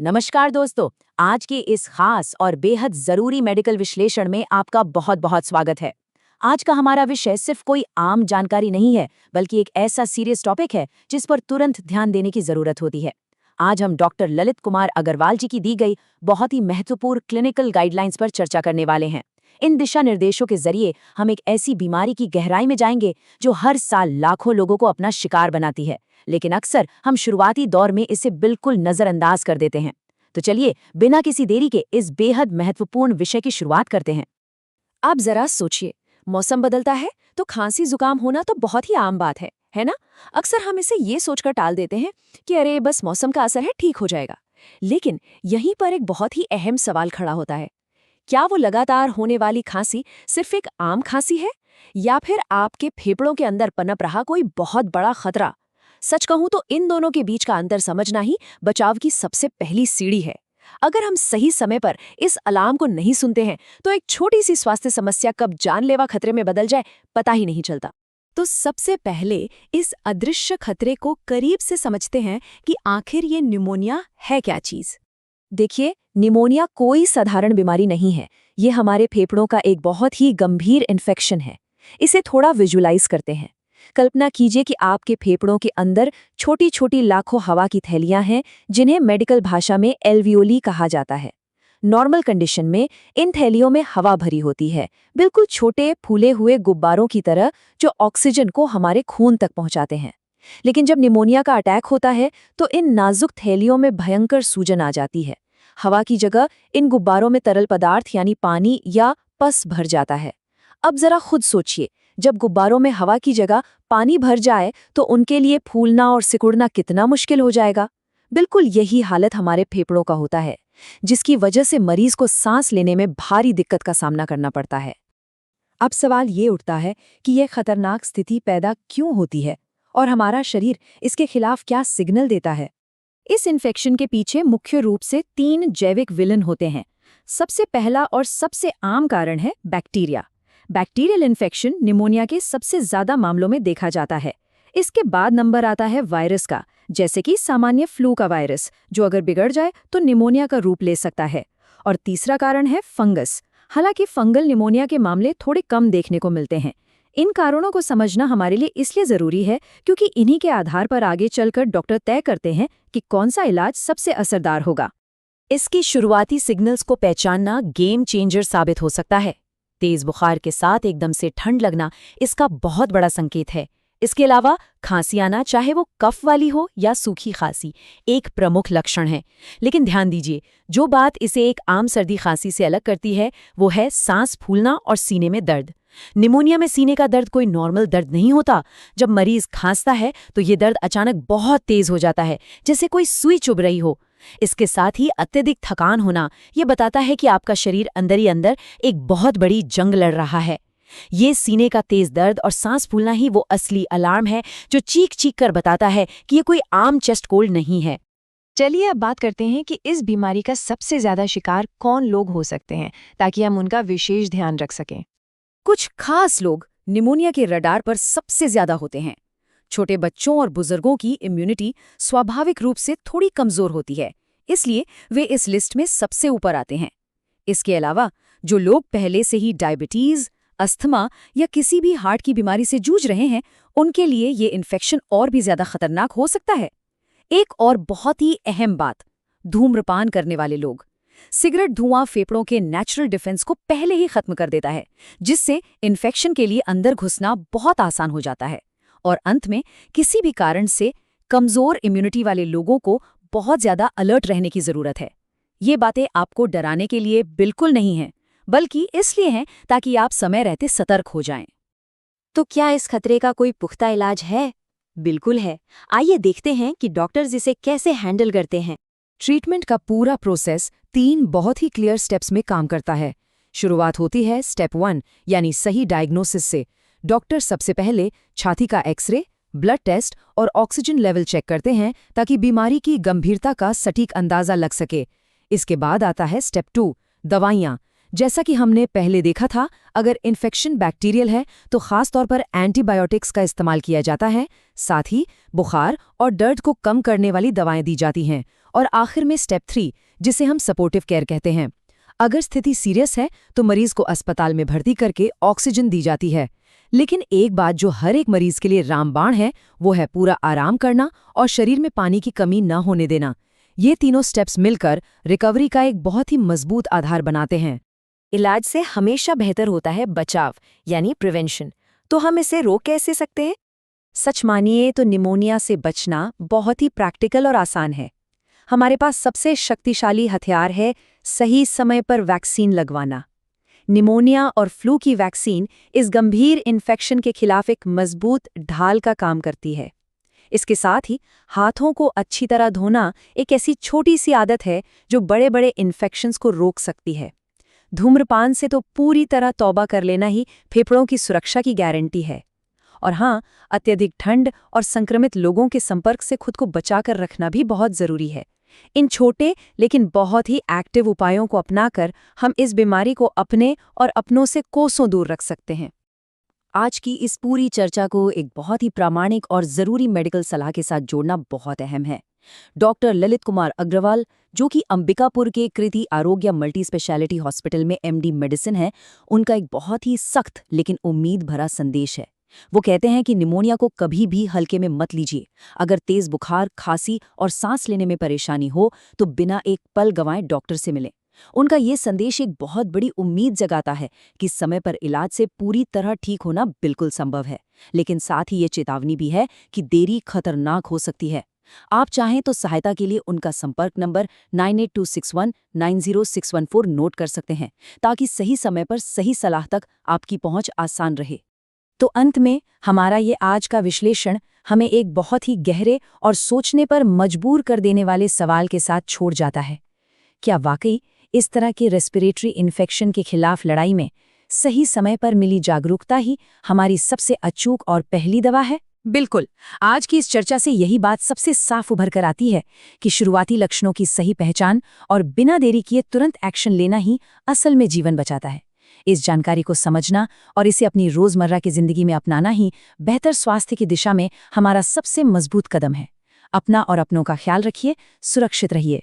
नमस्कार दोस्तों। आज के इस खास और बेहद जरूरी मेडिकल विश्लेषण में आपका बहुत बहुत स्वागत है। आज का हमारा विषय सिर्फ कोई आम जानकारी नहीं है, बल्कि एक ऐसा सीरियस टॉपिक है जिस पर तुरंत ध्यान देने की जरूरत होती है। आज हम डॉक्टर ललित कुमार अग्रवाल जी की दी गई बहुत ही महत्वपूर्ण क्लिनिकल गाइडलाइंस पर चर्चा करने वाले हैं। इन दिशा निर्देशों के जरिए हम एक ऐसी बीमारी की गहराई में जाएंगे जो हर साल लाखों लोगों को अपना शिकार बनाती है, लेकिन अक्सर हम शुरुआती दौर में इसे बिल्कुल नजरअंदाज कर देते हैं। तो चलिए बिना किसी देरी के इस बेहद महत्वपूर्ण विषय की शुरुआत करते हैं। आप जरा सोचिए, मौसम बदलता है तो खांसी जुकाम होना तो बहुत ही आम बात है ना। अक्सर हम इसे ये सोचकर टाल देते हैं कि अरे बस मौसम का असर है, ठीक हो जाएगा। लेकिन यहीं पर एक बहुत ही अहम सवाल खड़ा होता है। क्या वो लगातार होने वाली खांसी सिर्फ एक आम खांसी है, या फिर आपके फेफड़ों के अंदर पनप रहा कोई बहुत बड़ा खतरा? सच कहूं तो इन दोनों के बीच का अंतर समझना ही बचाव की सबसे पहली सीढ़ी है। अगर हम सही समय पर इस अलार्म को नहीं सुनते हैं तो एक छोटी सी स्वास्थ्य समस्या कब जानलेवा खतरे में बदल जाए पता ही नहीं चलता। तो सबसे पहले इस अदृश्य खतरे को करीब से समझते हैं कि आखिर ये निमोनिया है क्या चीज। देखिए, निमोनिया कोई साधारण बीमारी नहीं है। ये हमारे फेफड़ों का एक बहुत ही गंभीर इन्फेक्शन है। इसे थोड़ा विजुलाइज करते हैं। कल्पना कीजिए कि आपके फेफड़ों के अंदर छोटी छोटी लाखों हवा की थैलियां हैं, जिन्हें मेडिकल भाषा में एल्वियोली कहा जाता है। नॉर्मल कंडीशन में इन थैलियों में हवा भरी होती है, बिल्कुल छोटे फूले हुए गुब्बारों की तरह, जो ऑक्सीजन को हमारे खून तक पहुंचाते हैं। लेकिन जब निमोनिया का अटैक होता है तो इन नाजुक थैलियों में भयंकर सूजन आ जाती है। हवा की जगह इन गुब्बारों में तरल पदार्थ यानी पानी या पस भर जाता है। अब जरा खुद सोचिए, जब गुब्बारों में हवा की जगह पानी भर जाए तो उनके लिए फूलना और सिकुड़ना कितना मुश्किल हो जाएगा। बिल्कुल यही हालत हमारे फेफड़ों का होता है, जिसकी वजह से मरीज को सांस लेने में भारी दिक्कत का सामना करना पड़ता है। अब सवाल ये उठता है कि यह खतरनाक स्थिति पैदा क्यों होती है और हमारा शरीर इसके खिलाफ क्या सिग्नल देता है। इस इन्फेक्शन के पीछे मुख्य रूप से 3 जैविक विलन होते हैं। सबसे पहला और सबसे आम कारण है बैक्टीरिया। बैक्टीरियल इन्फेक्शन निमोनिया के सबसे ज्यादा मामलों में देखा जाता है। इसके बाद नंबर आता है वायरस का, जैसे कि सामान्य फ्लू का वायरस, जो अगर बिगड़ जाए तो निमोनिया का रूप ले सकता है। और तीसरा कारण है फंगस। हालांकि फंगल निमोनिया के मामले थोड़े कम देखने को मिलते हैं। इन कारणों को समझना हमारे लिए इसलिए जरूरी है क्योंकि इन्हीं के आधार पर आगे चलकर डॉक्टर तय करते हैं कि कौन सा इलाज सबसे असरदार होगा। इसकी शुरुआती सिग्नल्स को पहचानना गेम चेंजर साबित हो सकता है। तेज बुखार के साथ एकदम से ठंड लगना इसका बहुत बड़ा संकेत है। इसके अलावा खांसी आना, चाहे वो कफ वाली हो या सूखी खांसी, एक प्रमुख लक्षण है। लेकिन ध्यान दीजिए, जो बात इसे एक आम सर्दी खांसी से अलग करती है वो है सांस फूलना और सीने में दर्द। निमोनिया में सीने का दर्द कोई नॉर्मल दर्द नहीं होता। जब मरीज खांसता है तो ये दर्द अचानक बहुत तेज हो जाता है, जैसे कोई सुई चुभ रही हो। इसके साथ ही अत्यधिक थकान होना ये बताता है कि आपका शरीर अंदर ही अंदर एक बहुत बड़ी जंग लड़ रहा है। ये सीने का तेज दर्द और सांस फूलना ही वो असली अलार्म है जो चीख चीख कर बताता है कि ये कोई आम चेस्ट कोल्ड नहीं है। चलिए अब बात करते हैं कि इस बीमारी का सबसे ज्यादा शिकार कौन लोग हो सकते हैं, ताकि हम उनका विशेष ध्यान रख सकें। कुछ खास लोग निमोनिया के रडार पर सबसे ज्यादा होते हैं। छोटे बच्चों और बुजुर्गों की इम्यूनिटी स्वाभाविक रूप से थोड़ी कमजोर होती है, इसलिए वे इस लिस्ट में सबसे ऊपर आते हैं। इसके अलावा जो लोग पहले से ही डायबिटीज, अस्थमा या किसी भी हार्ट की बीमारी से जूझ रहे हैं, उनके लिए ये इन्फेक्शन और भी ज्यादा खतरनाक हो सकता है। एक और बहुत ही अहम बात, धूम्रपान करने वाले लोग। सिगरेट धुआं फेफड़ों के नेचुरल डिफेंस को पहले ही खत्म कर देता है, जिससे इन्फेक्शन के लिए अंदर घुसना बहुत आसान हो जाता है। और अंत में किसी भी कारण से कमजोर इम्यूनिटी वाले लोगों को बहुत ज्यादा अलर्ट रहने की जरूरत है। ये बातें आपको डराने के लिए बिल्कुल नहीं हैं, बल्कि इसलिए हैं ताकि आप समय रहते सतर्क हो जाएं। तो क्या इस खतरे का कोई पुख्ता इलाज है? बिल्कुल है। आइए देखते हैं कि डॉक्टर्स इसे कैसे हैंडल करते हैं। ट्रीटमेंट का पूरा प्रोसेस 3 बहुत ही क्लियर स्टेप्स में काम करता है। शुरुआत होती है स्टेप 1 यानी सही डायग्नोसिस से। डॉक्टर सबसे पहले छाती का एक्सरे, ब्लड टेस्ट और ऑक्सीजन लेवल चेक करते हैं ताकि बीमारी की गंभीरता का सटीक अंदाजा लग सके। इसके बाद आता है स्टेप 2, दवाइयाँ। जैसा कि हमने पहले देखा था, अगर इन्फेक्शन बैक्टीरियल है तो खास तौर पर एंटीबायोटिक्स का इस्तेमाल किया जाता है। साथ ही बुखार और दर्द को कम करने वाली दवाएं दी जाती हैं और आखिर में स्टेप 3, जिसे हम सपोर्टिव केयर कहते हैं। अगर स्थिति सीरियस है तो मरीज को अस्पताल में भर्ती करके ऑक्सीजन दी जाती है। लेकिन एक बात जो हर एक मरीज के लिए रामबाण है, वो है पूरा आराम करना और शरीर में पानी की कमी न होने देना। ये तीनों स्टेप्स मिलकर रिकवरी का एक बहुत ही मजबूत आधार बनाते हैं। इलाज से हमेशा बेहतर होता है बचाव, यानी प्रिवेंशन। तो हम इसे रोक कैसे सकते हैं? सच मानिए तो निमोनिया से बचना बहुत ही प्रैक्टिकल और आसान है। हमारे पास सबसे शक्तिशाली हथियार है सही समय पर वैक्सीन लगवाना। निमोनिया और फ्लू की वैक्सीन इस गंभीर इन्फेक्शन के खिलाफ एक मजबूत ढाल का काम करती है। इसके साथ ही हाथों को अच्छी तरह धोना एक ऐसी छोटी सी आदत है जो बड़े बड़े इन्फेक्शंस को रोक सकती है। धूम्रपान से तो पूरी तरह तौबा कर लेना ही फेफड़ों की सुरक्षा की गारंटी है। और हाँ, अत्यधिक ठंड और संक्रमित लोगों के संपर्क से खुद को बचाकर रखना भी बहुत जरूरी है। इन छोटे लेकिन बहुत ही एक्टिव उपायों को अपनाकर हम इस बीमारी को अपने और अपनों से कोसों दूर रख सकते हैं। आज की इस पूरी चर्चा को एक बहुत ही प्रामाणिक और ज़रूरी मेडिकल सलाह के साथ जोड़ना बहुत अहम है। डॉक्टर ललित कुमार अग्रवाल, जो कि अंबिकापुर के कृति आरोग्य मल्टी स्पेशलिटी हॉस्पिटल में MD मेडिसिन है, उनका एक बहुत ही सख्त लेकिन उम्मीद भरा संदेश है। वो कहते हैं कि निमोनिया को कभी भी हल्के में मत लीजिए। अगर तेज बुखार, खांसी और सांस लेने में परेशानी हो तो बिना एक पल गंवाए डॉक्टर से मिलें। उनका ये संदेश एक बहुत बड़ी उम्मीद जगाता है कि समय पर इलाज से पूरी तरह ठीक होना बिल्कुल संभव है, लेकिन साथ ही ये चेतावनी भी है कि देरी खतरनाक हो सकती है। आप चाहें तो सहायता के लिए उनका संपर्क नंबर 9826190614 नोट कर सकते हैं, ताकि सही समय पर सही सलाह तक आपकी पहुंच आसान रहे। तो अंत में हमारा ये आज का विश्लेषण हमें एक बहुत ही गहरे और सोचने पर मजबूर कर देने वाले सवाल के साथ छोड़ जाता है। क्या वाकई इस तरह के रेस्पिरेटरी इन्फेक्शन के खिलाफ लड़ाई में सही समय पर मिली जागरूकता ही हमारी सबसे अचूक और पहली दवा है? बिल्कुल। आज की इस चर्चा से यही बात सबसे साफ उभर कर आती है कि शुरुआती लक्षणों की सही पहचान और बिना देरी किए तुरंत एक्शन लेना ही असल में जीवन बचाता है। इस जानकारी को समझना और इसे अपनी रोजमर्रा की जिंदगी में अपनाना ही बेहतर स्वास्थ्य की दिशा में हमारा सबसे मजबूत कदम है। अपना और अपनों का ख्याल रखिए, सुरक्षित रहिए।